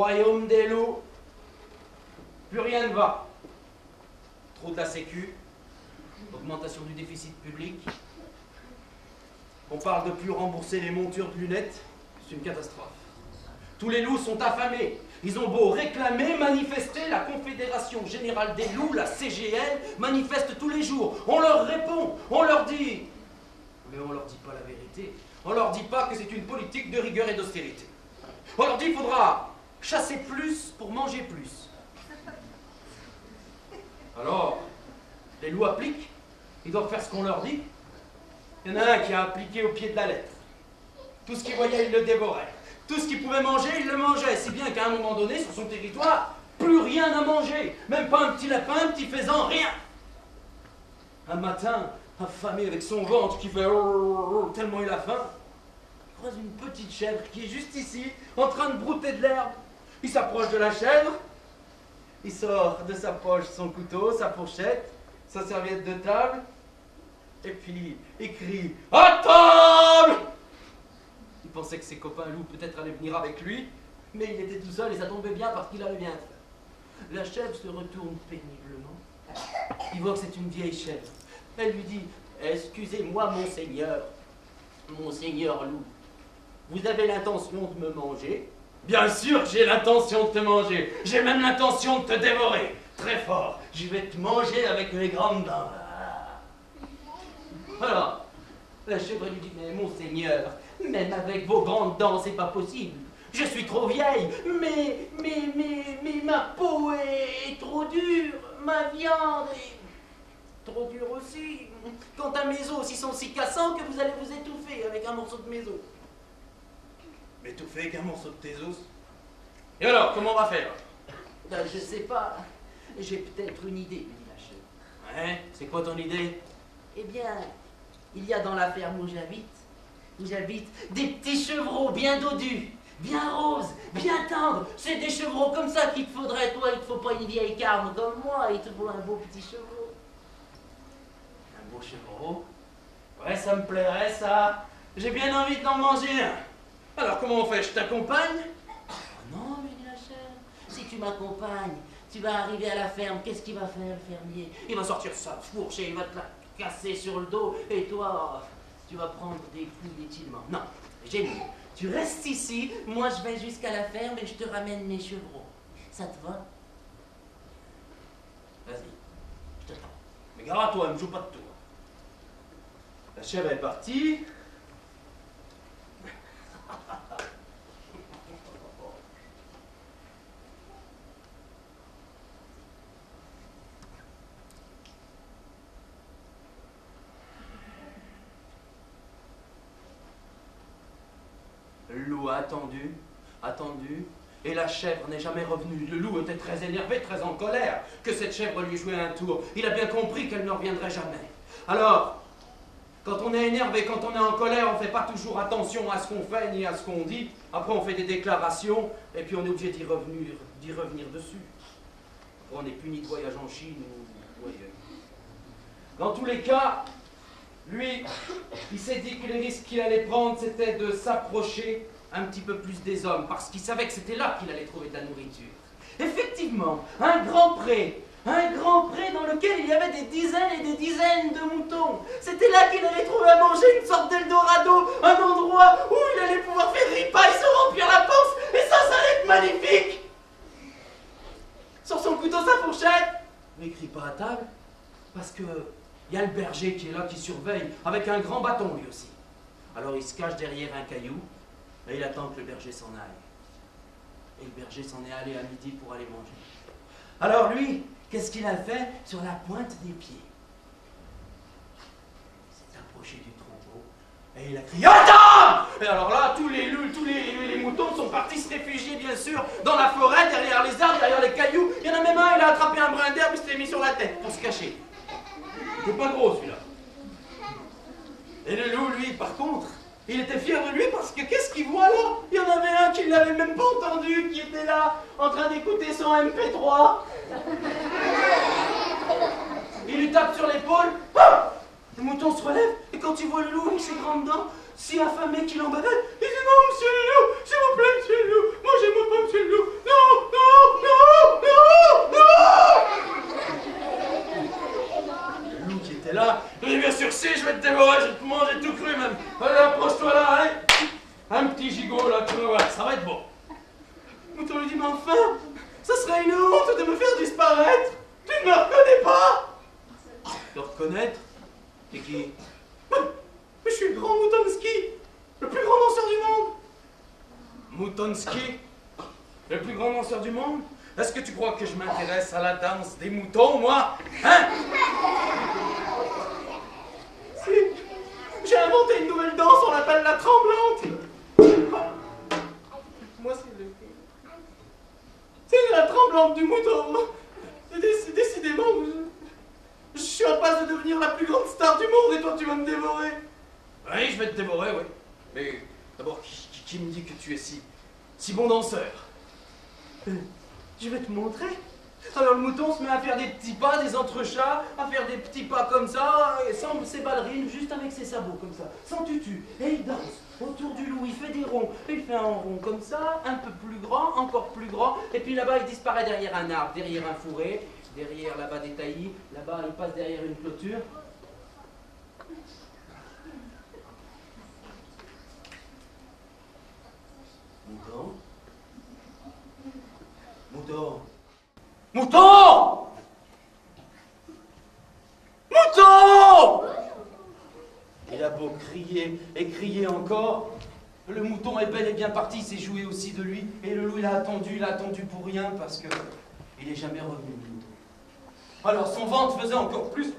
royaume des loups, plus rien ne va. Trop de la sécu, augmentation du déficit public. On parle de plus rembourser les montures de lunettes, c'est une catastrophe. Tous les loups sont affamés. Ils ont beau réclamer, manifester, la Confédération Générale des Loups, la CGL, manifeste tous les jours. On leur répond, on leur dit... Mais on leur dit pas la vérité. On leur dit pas que c'est une politique de rigueur et d'austérité. On leur dit qu'il faudra chasser plus pour manger plus. Alors, les loups appliquent, ils doivent faire ce qu'on leur dit. Il y en a un qui a appliqué au pied de la lettre. Tout ce qu'il voyait, il le dévorait. Tout ce qu'il pouvait manger, il le mangeait. Si bien qu'à un moment donné, sur son territoire, plus rien à manger. Même pas un petit lapin, un petit faisan, rien. Un matin, affamé avec son ventre qui fait tellement il a faim, il croise une petite chèvre qui est juste ici, en train de brouter de l'herbe. Il s'approche de la chèvre, il sort de sa poche son couteau, sa fourchette, sa serviette de table, et puis il crie « À table !» Il pensait que ses copains loups peut-être allaient venir avec lui, mais il était tout seul et ça tombait bien parce qu'il allait bien faire. La chèvre se retourne péniblement. Il voit que c'est une vieille chèvre. Elle lui dit « Excusez-moi, monseigneur loup, vous avez l'intention de me manger ?»« Bien sûr que j'ai l'intention de te manger. J'ai même l'intention de te dévorer. Très fort. Je vais te manger avec mes grandes dents. » Alors, la chèvre lui dit « Mais monseigneur, même avec vos grandes dents, c'est pas possible. Je suis trop vieille, mais ma peau est trop dure, ma viande est trop dure aussi. Quant à mes os, ils sont si cassants que vous allez vous étouffer avec un morceau de mes os. » M'étouffer avec un morceau de tes os? Et alors, comment on va faire? Ben, je sais pas. J'ai peut-être une idée, dit la chèvre. Ouais, c'est quoi ton idée? Eh bien, il y a dans la ferme où j'habite, des petits chevreaux bien dodus, bien roses, bien tendres. C'est des chevreaux comme ça qu'il te faudrait, toi. Il te faut pas une vieille carne comme moi, il te faut un beau petit chevreau. Un beau chevreau? Ouais, ça me plairait, ça. J'ai bien envie d'en manger un. Alors, comment on fait? Je t'accompagne? Oh non, me dit la chèvre. Si tu m'accompagnes, tu vas arriver à la ferme. Qu'est-ce qu'il va faire, le fermier? Il va sortir sa fourche et il va te la casser sur le dos. Et toi, tu vas prendre des coups inutilement. Non, j'ai mieux. Tu restes ici, moi je vais jusqu'à la ferme et je te ramène mes chevreaux. Ça te va? Vas-y, je t'attends. Mais gare à toi, ne me joue pas de tour. La chèvre est partie. Le loup a attendu, et la chèvre n'est jamais revenue. Le loup était très énervé, très en colère, que cette chèvre lui jouait un tour. Il a bien compris qu'elle ne reviendrait jamais. Alors, quand on est énervé, quand on est en colère, on ne fait pas toujours attention à ce qu'on fait ni à ce qu'on dit. Après, on fait des déclarations, et puis on est obligé d'y revenir dessus. Après, on est puni de voyage en Chine ou ailleurs. Dans tous les cas, lui, il s'est dit que les risques qu'il allait prendre, c'était de s'approcher un petit peu plus des hommes, parce qu'il savait que c'était là qu'il allait trouver de la nourriture. Effectivement, un grand pré dans lequel il y avait des dizaines et des dizaines de moutons. C'était là qu'il allait trouver à manger, une sorte d'Eldorado, un endroit où il allait pouvoir faire ripaille, se remplir la panse, et ça allait être magnifique. Sur son couteau, sa fourchette, ne crie pas à table, parce que il y a le berger qui est là, qui surveille, avec un grand bâton lui aussi. Alors il se cache derrière un caillou, et il attend que le berger s'en aille. Et le berger s'en est allé à midi pour aller manger. Alors lui, qu'est-ce qu'il a fait sur la pointe des pieds? Il s'est approché du troupeau, et il a crié « Attends !» Et alors là, tous les moutons sont partis se réfugier, bien sûr, dans la forêt, derrière les arbres, derrière les cailloux. Il y en a même un, il a attrapé un brin d'herbe, il se l'est mis sur la tête pour se cacher. Il n'était pas gros, celui-là. Et le loup, lui, par contre, il était fier de lui parce que qu'est-ce qu'il voit là? Il y en avait un qui ne l'avait même pas entendu, qui était là, en train d'écouter son MP3. Il lui tape sur l'épaule. Ah! Le mouton se relève, et quand il voit le loup avec ses grandes dents, si affamé qu'il en bavait, il dit « Non, monsieur le loup, s'il vous plaît, monsieur le loup, mangez-moi pas, monsieur le loup, non, petit gigot là, tu vas voir, ça va être beau. Mouton lui dit, mais enfin, ça serait une honte de me faire disparaître. Tu ne me reconnais pas. Te reconnaître? C'est qui? Mais je suis le grand Moutonski, le plus grand danseur du monde. Moutonski? Le plus grand danseur du monde? Est-ce que tu crois que je m'intéresse à la danse des moutons, moi? Hein? Si, j'ai inventé une nouvelle danse, on l'appelle la tremblante. Moi, c'est la tremblante du mouton. Décidément, je suis en passe de devenir la plus grande star du monde et toi, tu vas me dévorer. Oui, je vais te dévorer, oui. Mais d'abord, qui me dit que tu es si bon danseur? Je vais te montrer. Alors le mouton se met à faire des petits pas, des entrechats, à faire des petits pas comme ça, sans ses ballerines, juste avec ses sabots comme ça, sans tutu. Et il danse autour du loup, il fait des ronds. Il fait un rond comme ça, un peu plus grand, encore plus grand. Et puis là-bas, il disparaît derrière un arbre, derrière un fourré, derrière là-bas des taillis. Là-bas, il passe derrière une clôture. Mouton? Mouton! Mouton! Mouton! Il a beau crier et crier encore, le mouton est bel et bien parti, il s'est joué aussi de lui, et le loup il a attendu pour rien parce que il n'est jamais revenu, le mouton. Alors son ventre faisait encore plus,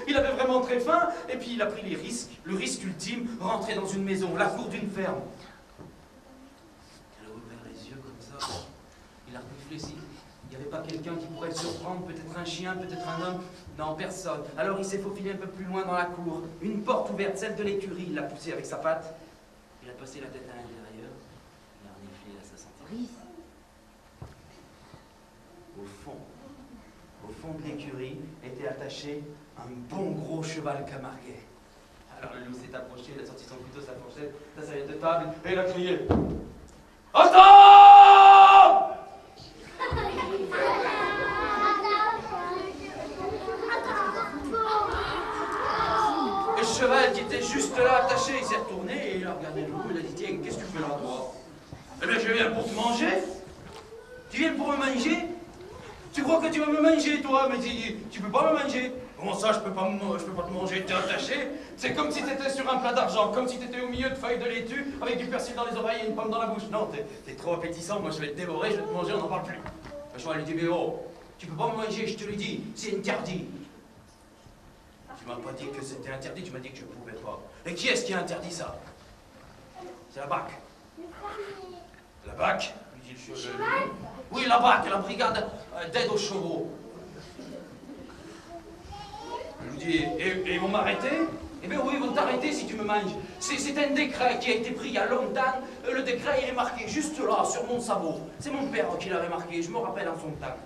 il avait vraiment très faim, et puis il a pris les risques, le risque ultime, rentrer dans une maison, la cour d'une ferme. Il a ouvert les yeux comme ça, il a réfléchi. Il n'y avait pas quelqu'un qui pourrait le surprendre, peut-être un chien, peut-être un homme. Non, personne. Alors il s'est faufilé un peu plus loin dans la cour. Une porte ouverte, celle de l'écurie, il l'a poussée avec sa patte. Il a passé la tête à l'intérieur. Il a reniflé, là, ça sentait gris. Au fond de l'écurie, était attaché un bon gros cheval camarguais. Alors le loup s'est approché, il a sorti son couteau, sa fourchette, sa serviette de table, et il a crié « Attends !» Et le cheval qui était juste là attaché, il s'est retourné et il a regardé le loup, il a dit, tiens, qu'est-ce que tu fais là, toi? Eh bien, je viens pour te manger. Tu viens pour me manger? Tu crois que tu vas me manger, toi? Mais tu peux pas me manger. Comment ça, je peux pas te manger, t'es attaché? C'est comme si t'étais sur un plat d'argent, comme si t'étais au milieu de feuilles de laitue, avec du persil dans les oreilles et une pomme dans la bouche. Non, t'es trop appétissant, moi je vais te dévorer, je vais te manger, on n'en parle plus. Le cheval lui dit, mais oh, tu peux pas me manger, je te le dis, c'est interdit. Tu m'as pas dit que c'était interdit, tu m'as dit que je pouvais pas. Et qui est-ce qui a interdit ça? C'est la BAC. La BAC? Lui dit le cheval. Oui, la BAC, la brigade d'aide aux chevaux. Je lui dis, et ils vont m'arrêter? Eh bien oui, ils vont t'arrêter si tu me manges. C'est un décret qui a été pris il y a longtemps. Le décret, il est marqué juste là, sur mon sabot. C'est mon père qui l'avait marqué, je me rappelle en son temps.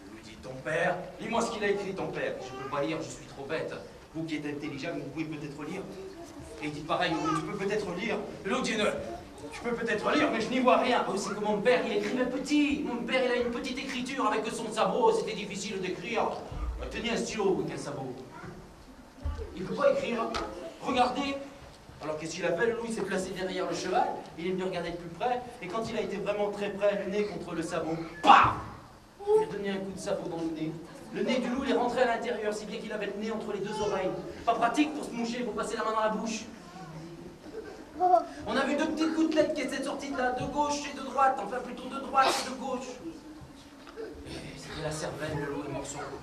Je lui dis, ton père? Lis-moi ce qu'il a écrit, ton père. Je ne peux pas lire, je suis trop bête. Vous qui êtes intelligent, vous pouvez peut-être lire. Et il dit pareil, oui, tu peux peut-être lire. L'autre dit, je peux peut-être lire, mais je n'y vois rien. Oh, c'est que mon père, il écrivait petit. Mon père, il a une petite écriture avec son sabot, c'était difficile d'écrire. Tenez un stylo avec un sabot. Il ne peut pas écrire. Regardez. Alors qu'est-ce qu'il a fait? Le loup, il s'est placé derrière le cheval. Il est venu regarder de plus près. Et quand il a été vraiment très près, le nez contre le sabot, paf! Il a donné un coup de sabot dans le nez. Le nez du loup, il est rentré à l'intérieur, si bien qu'il avait le nez entre les deux oreilles. Pas pratique pour se moucher, il faut passer la main dans la bouche. On a vu deux petites gouttelettes qui étaient sorties de là, de gauche et de droite. Enfin, plutôt de droite et de gauche. Et c'était la cervelle, le loup est mort sur le coup.